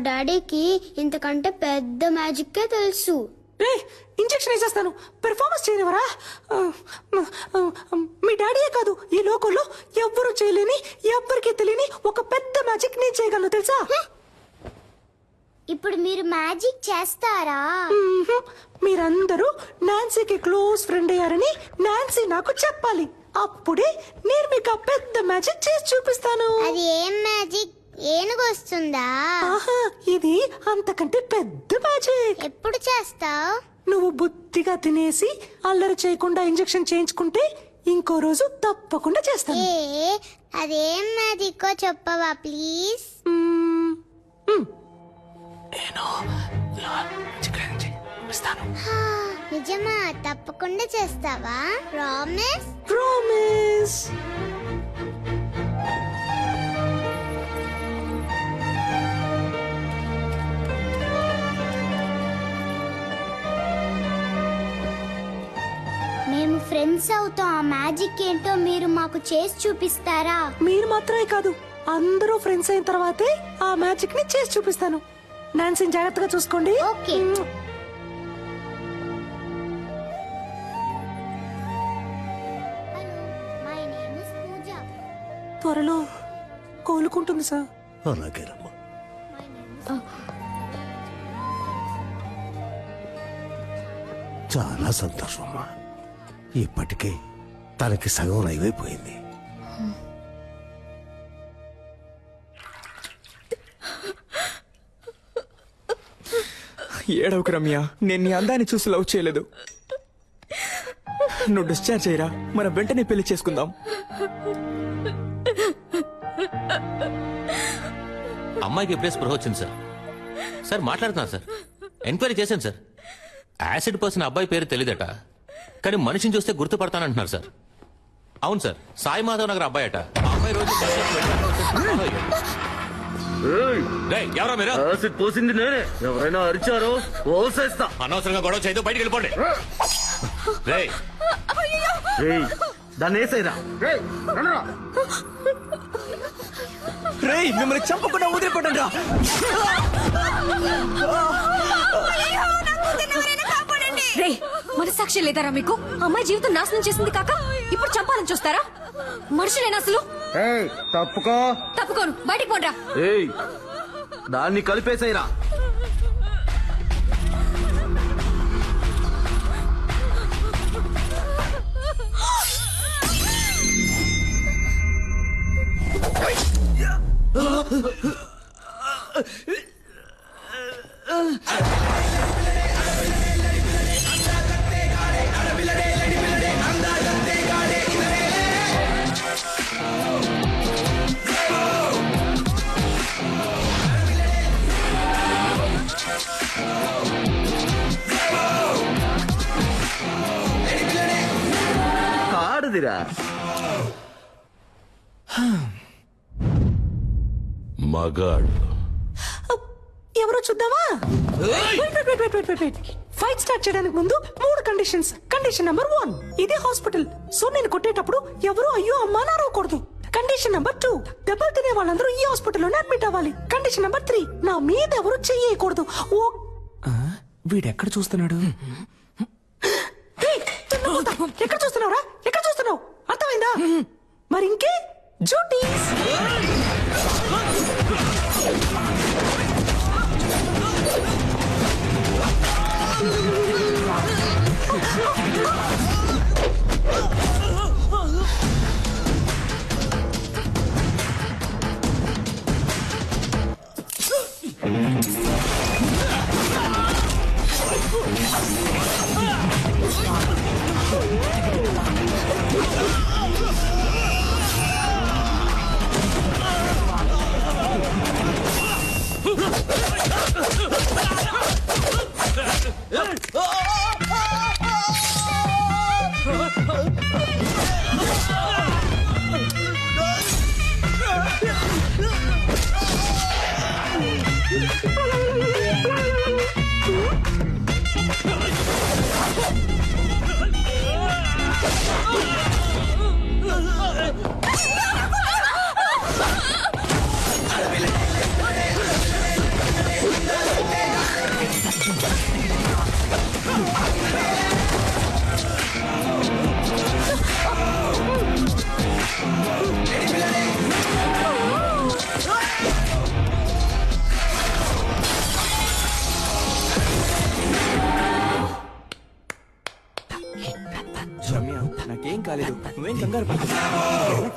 డాడీకి ఇంతకంటే పెద్ద మ్యాజిక్కే తెలుసు. ఇంజెక్షన్ వేసేస్తాను, పెర్ఫార్మెన్స్ చేయనివరా? మీ డాడీయే కాదు, ఈ లోకంలో ఎవ్వరూ చేయలేని, ఎవ్వరికీ తెలియని ఒక పెద్ద మ్యాజిక్ నేను చేయగలను తెలుసా? ఇప్పుడు మీరు మ్యాజిక్ చేస్తారా? మీరందరూ నాన్సీకి క్లోజ్ ఫ్రెండ్ అయ్యారని నాన్సీ నాకు చెప్పాలి. అప్పుడే నేను మీకు ఆ పెద్ద మ్యాజిక్ చేసి చూపిస్తాను. అది ఏం మ్యాజిక్? ఏనుగు వస్తుందా? ఆహా, ఇది అంతకంటే పెద్ద మ్యాజిక్. ఎప్పుడు చేస్తావు? నువ్వు బుద్ధిగా తినేసి అల్లరి చేయకుండా ఇంజెక్షన్ చేయించుకుంటే ఇంకో రోజు తప్పకుండా చేస్తాను. అదేం మ్యాజిక్ చెప్పవా ప్లీజ్? నిజమా? తప్పకుండా చేస్తావా? ప్రామిస్? ప్రామిస్. మేము ఫ్రెండ్స్ అవుతాం. ఆ మ్యాజిక్ ఏంటో మీరు మాకు చేసి చూపిస్తారా? మీరు మాత్రమే కాదు, అందరూ ఫ్రెండ్స్ అయిన తర్వాతే ఆ మ్యాజిక్ ని చేసి చూపిస్తాను. నాన్సీని జాగ్రత్తగా చూసుకోండి. ఓకే. త్వరలో కోలుకుంటుంది సార్. అలాగేనమ్మా. చాలా సంతోషం అమ్మా. ఇప్పటికే తనకి సగం అయిపోయింది. ఏడవకు రమ్య, నేను నీ అందాన్ని చూసి లవ్ చేయలేదు. నువ్వు డిశ్చార్జ్ అయ్యరా, మనం వెంటనే పెళ్లి చేసుకుందాం. అమ్మాయికి ఎప్పుడే స్పృహ వచ్చింది సార్. సార్ మాట్లాడుతున్నా సార్, ఎంక్వైరీ చేశాను సార్. యాసిడ్ పర్సన్ అబ్బాయి పేరు తెలియదట, కానీ మనిషిని చూస్తే గుర్తుపడతానంటున్నారు సార్. అవును సార్, సాయి మాధవ్ నగర్ అబ్బాయి అట. ఆ అమ్మాయి రోజు ఎవరో మీరు యాసిడ్ పోసింది నేనే. ఎవరైనా అరిచారో ఓసేస్తా. అనవసరంగా గొడవ చేయదు, బయటికి వెళ్ళిపోండి. దాన్ని వేసేరా. రేయ్, మిమ్మల్ని చంపకుండా వదిలిపోండి రా. రేయ్, మనసాక్షి లేదారా మీకు? అమ్మాయి జీవితం నాశనం చేసింది కాక ఇప్పుడు చంపాలని చూస్తారా? మనుషులేనా అసలు? తప్పుకో. తప్పుకోను, బయటికి పోండ్రా. దాన్ని కలిపేసేరా. కాడుదిరా. మగాడు ఎవరో చూద్దామా? ఫైట్ స్టార్ట్ చేయడానికి ముందు 3 కండిషన్స్. కండిషన్ నెంబర్ 1, ఇదే హాస్పిటల్, సో నేను కొట్టేటప్పుడు ఎవరు అయ్యో అమ్మా అని అరవకూడదు. కండిషన్ నెంబర్ 2, దెబ్బలు తినే వాళ్ళందరూ ఈ హాస్పిటల్లోనే అడ్మిట్ అవ్వాలి. కండిషన్ నెంబర్ 3, నా మీద ఎవరు చెయ్యకూడదు. వీడెక్కడ చూస్తున్నాడు? ఎక్కడ చూస్తున్నావురా? ఎక్కడ చూస్తున్నావు? అర్థమైందా? మరి ఇంకే డ్యూటీస్. రమ్య నాకేం కాలేదు నువ్వేం కంగారు పడకు.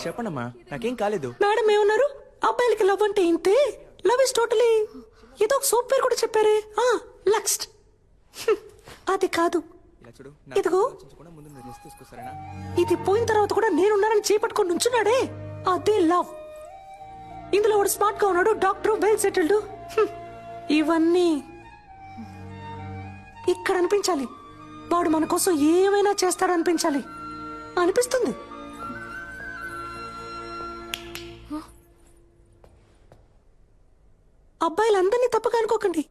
చెప్పండమ్మా నాకేం కాలేదు. మేడం ఏమన్నారు? అబ్బాయిలకి లవ్ అంటే ఇంతే, లవ్ ఇస్ టోటలీ ఏదో ఒక సోప్ పేరు కూడా చెప్పారే, లక్స్ట్. అది కాదు, ఇలా చూడు ఇదిగో ముందు మీరు రెస్ట్ తీసుకోసారేనా? ఇది పోయిన తర్వాత కూడా నేనున్నానని చేపట్టుకొని నుంచున్నాడే, అదే లవ్. ఇందులో వాడు స్మార్ట్ గా ఉన్నాడు, డాక్టర్, వెల్ సెటిల్డ్. ఇవన్నీ ఇక్కడ అనిపించాలి. వాడు మన కోసం ఏమైనా చేస్తాడు అనిపించాలి, అనిపిస్తుంది. అబ్బాయిలందరినీ తప్పగా అనుకోకండి.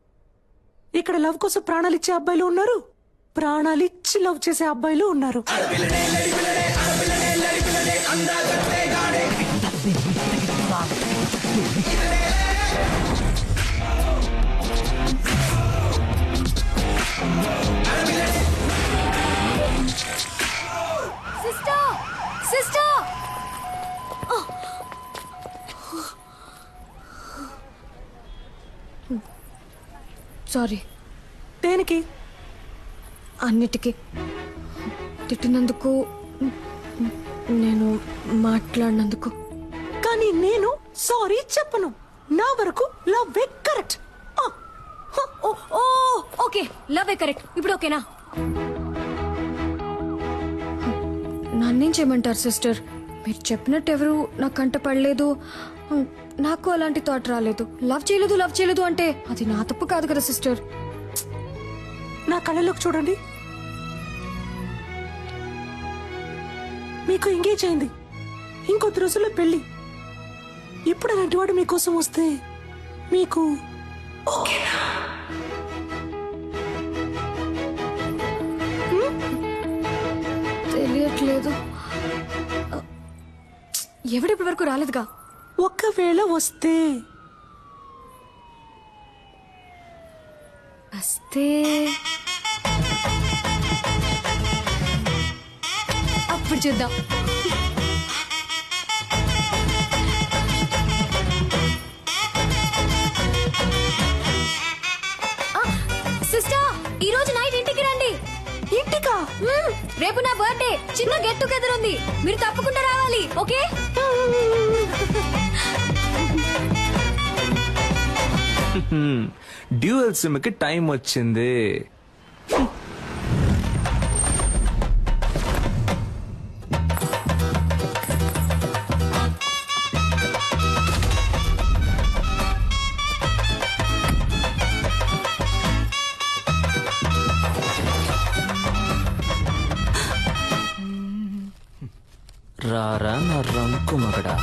ఇక్కడ లవ్ కోసం ప్రాణాలు ఇచ్చే అబ్బాయిలు ఉన్నారు, ప్రాణాలు ఇచ్చి లవ్ చేసే అబ్బాయిలు ఉన్నారు. Sister sister sorry. దేనికి? అన్నిటికీ తిట్టినందుకు, నేను మాట్లాడినందుకు. కానీ నేను సారీ చెప్పను. నా వరకు love correct. Okay, love correct. ఇప్పుడు ఓకేనా? నన్నేం చేయమంటారు సిస్టర్? మీరు చెప్పినట్టు ఎవరు నా కంట పడలేదు, నాకు అలాంటి థాట్ రాలేదు. లవ్ చేయలేదు అంటే అది నా తప్పు కాదు కదా సిస్టర్. నా కళ్ళలోకి చూడండి. మీకు ఎంగేజ్ అయింది, ఇంకొద్ది రోజుల్లో పెళ్లి. ఇప్పుడు అలాంటి వాడు మీకోసం వస్తే మీకు ఓకేనా? తెలియట్లేదు. ఎవడిప్పటి వరకు రాలేదుగా. ఒకవేళ వస్తే అప్పుడు చూద్దాం. సిస్టర్, ఈ రోజు నైట్ ఇంటికి రండి. ఇంటికా? రేపు నా బర్త్డే, చిన్న గెట్ టుగెదర్ ఉంది, మీరు తప్పకుండా రావాలి. ఓకే? డ్యూయల్ సిమ్ కి టైం వచ్చింది. రారా నా రంకు మగడా.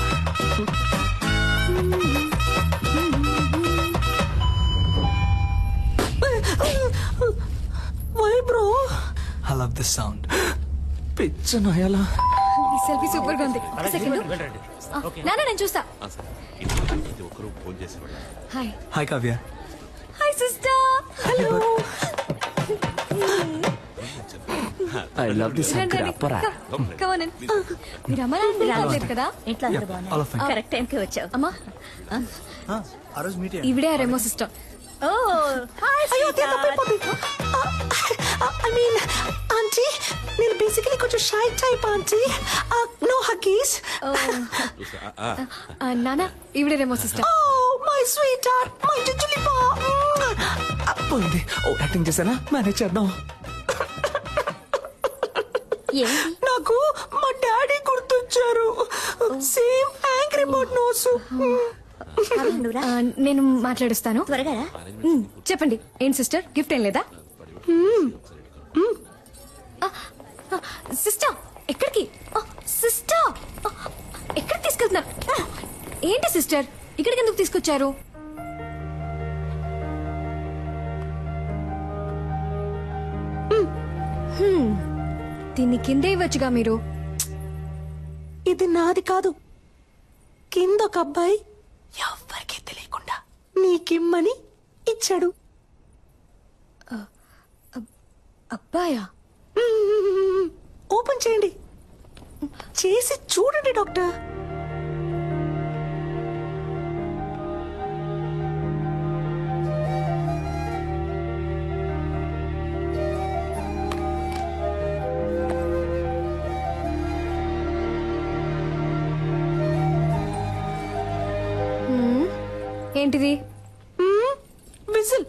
Why bro? I love this sound. పిచ్చ నయాలా. ఈ సెల్ఫీ సూపర్ గా ఉంది. ఒక సెకండ్. నాన్న నేను చూస్తా. Hi. Hi Kavya. Hi sister. Hello. I love this అప్పరా. మీరు అమ్మ నాన్న రాలేదు కదా? ఇంట్లో అందరూ బాగున్నారు. కరెక్ట్ టైంకి వచ్చావు. అమ్మా ఇవిడే రెమో సిస్టర్. ఓ హాయ్ అయ్యో, అదే తప్పైపోయింది. ఐ మీన్ ఆంటీ, నేను బేసికలీ కొంచెం shy type aunty. No huggies. నాన్న ఇవిడే Remo sister. Oh my sweet heart, my చుచులిపా. పోయింది. ఓ యాక్టింగ్ చేశానా? మేనేజ్ చేద్దాం. నాకు మా డాడీ గుర్తొచ్చారు. Same angry bird nose. నేను మాట్లాడుస్తాను. త్వరగా రా. చెప్పండి, ఏంటి సిస్టర్, గిఫ్ట్ ఏం లేదా? సిస్టర్ ఎక్కడికి? సిస్టర్ ఎక్కడికి తీసుకెళ్తున్నారు? ఏంటి సిస్టర్, ఇక్కడికి ఎందుకు తీసుకొచ్చారు? దీన్ని కిందే ఇవ్వచ్చుగా మీరు. ఇది నాది కాదు, కింద ఒక అబ్బాయి ఎవ్వరికీ తెలియకుండా నీకిమ్మని ఇచ్చాడు. అబ్బాయా? ఓపెన్ చేయండి, చేసి చూడండి డాక్టర్. ఏంటిది? విజిల్.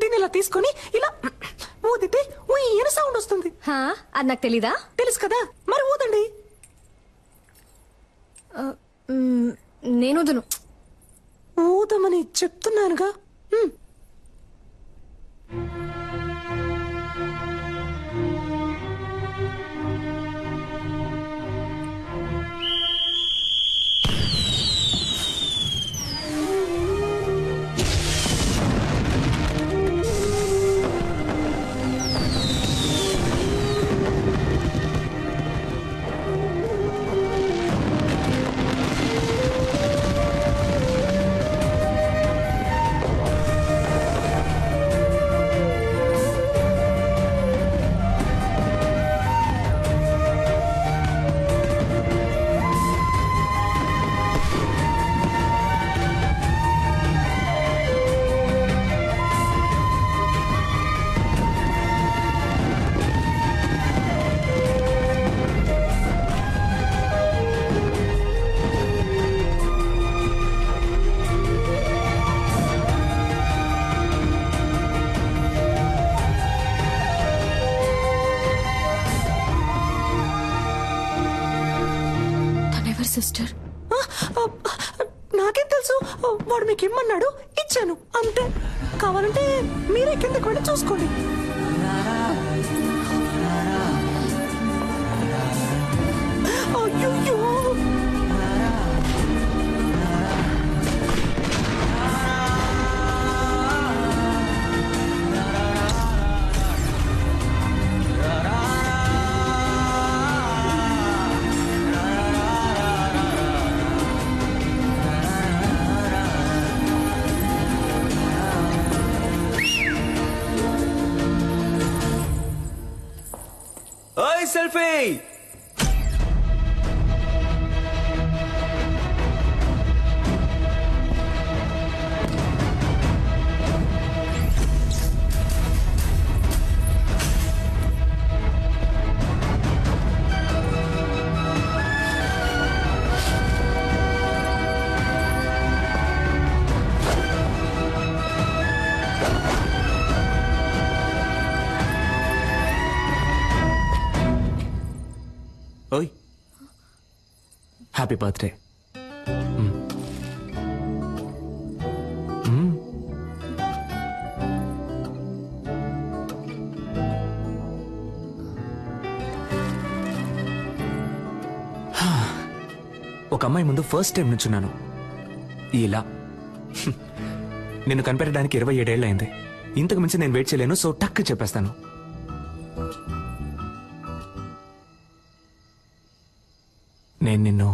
దీన్ని ఇలా తీసుకొని ఇలా ఊదితే ఈయన సౌండ్ వస్తుంది. హా, అది నాకు తెలీదా? తెలుసు కదా, మరి ఊదండి. నేను వదును. ఊదమని చెప్తున్నానుగా. సిస్టర్, నాకేం తెలుసు? వాడు మీకు ఇమ్మన్నాడు, ఇచ్చాను అంతే. కావాలంటే మీరే కిందకి వెళ్ళి చూసుకోండి. అయ్యో, ఓయ్ సెల్ఫీ. ఓయ్, హ్యాపీ బర్త్డే. ఒక అమ్మాయి ముందు ఫస్ట్ టైం నుంచున్నాను ఇలా. నిన్ను కనిపెట్టడానికి 27 ఏళ్ళు అయింది. ఇంతకు మించి నేను వెయిట్ చేయలేను, సో టక్ చెప్పేస్తాను. నేను నిన్ను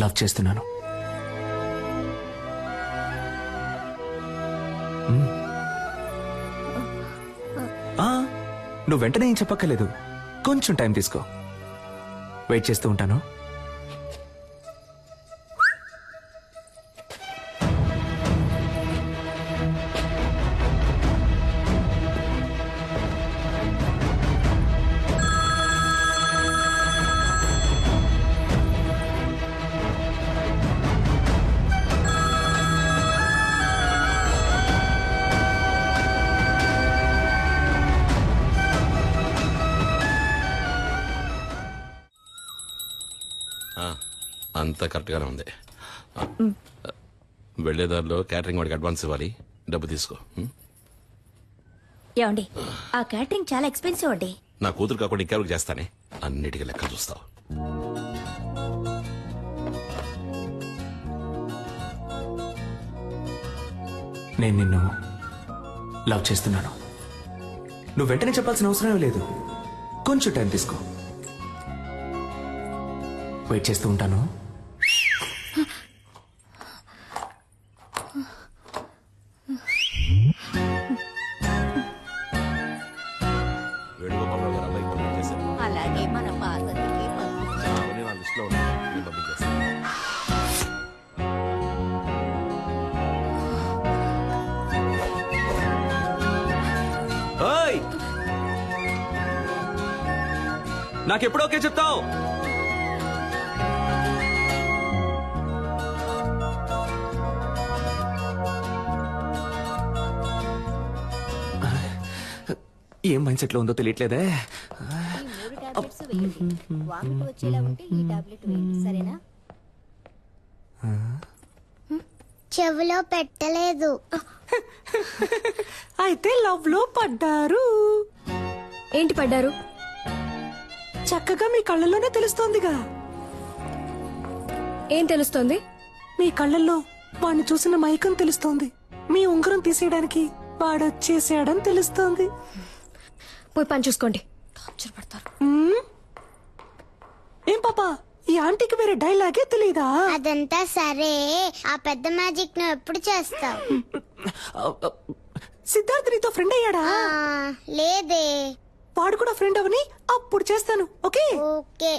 లవ్ చేస్తున్నాను. నువ్వు వెంటనే ఏం చెప్పక్కర్లేదు, కొంచెం టైం తీసుకో. వెయిట్ చేస్తూ ఉంటాను. అంతా కరెక్ట్గానే ఉంది. వెళ్లేదారిలో క్యాటరింగ్ వాడికి అడ్వాన్స్ ఇవ్వాలి, డబ్బు తీసుకో. ఏమండి, ఆ క్యాటరింగ్ చాలా ఎక్స్పెన్సివ్ అండి. నా కూతురు కాకుండా ఇంకెవరికి చేస్తానే, అన్నిటికీ లెక్క చూస్తావు. నేను నిన్ను లవ్ చేస్తున్నాను. నువ్వు వెంటనే చెప్పాల్సిన అవసరం లేదు, కొంచెం టైం తీసుకో. వెయిట్ చేస్తూ ఉంటాను. వేణుగోపాలరావు గారు అబ్బాయికి పంపించేశారు. అలాగే మన పార్వతికి పంపించాం. అవన్నీ నా లిస్టులో ఉన్నాయి, నేను పంపించేస్తాను. ఓయ్, నాకెప్పుడు ఓకే చెప్తావు? ఏం మైండ్ సెట్ లో ఉందో తెలియట్లేదే. చెవిలో పెట్టలేదు. అయితే లవ్ లో పడ్డారు. ఏంటి పడ్డారు? చక్కగా మీ కళ్ళల్లోనే తెలుస్తోందిగా. ఏం తెలుస్తోంది? మీ కళ్ళల్లో వాడిని చూసిన మైకం తెలుస్తోంది. మీ ఉంగరం తీసేయడానికి వాడొచ్చేసాడని తెలుస్తోంది. పోయి పని చూసుకోండి. టార్చర్ పడతారు. ఏం పాపా, ఈ ఆంటీకి వేరే డైలాగే తెలీదా? అదంతా సరే, ఆ పెద్ద మ్యాజిక్ నువ్వు ఎప్పుడు చేస్తావు? సిద్ధార్థ్ నీతో ఫ్రెండ్ అయ్యాడా? లేదే. వాడు కూడా ఫ్రెండ్ అవని అప్పుడు చేస్తాను. Okay okay.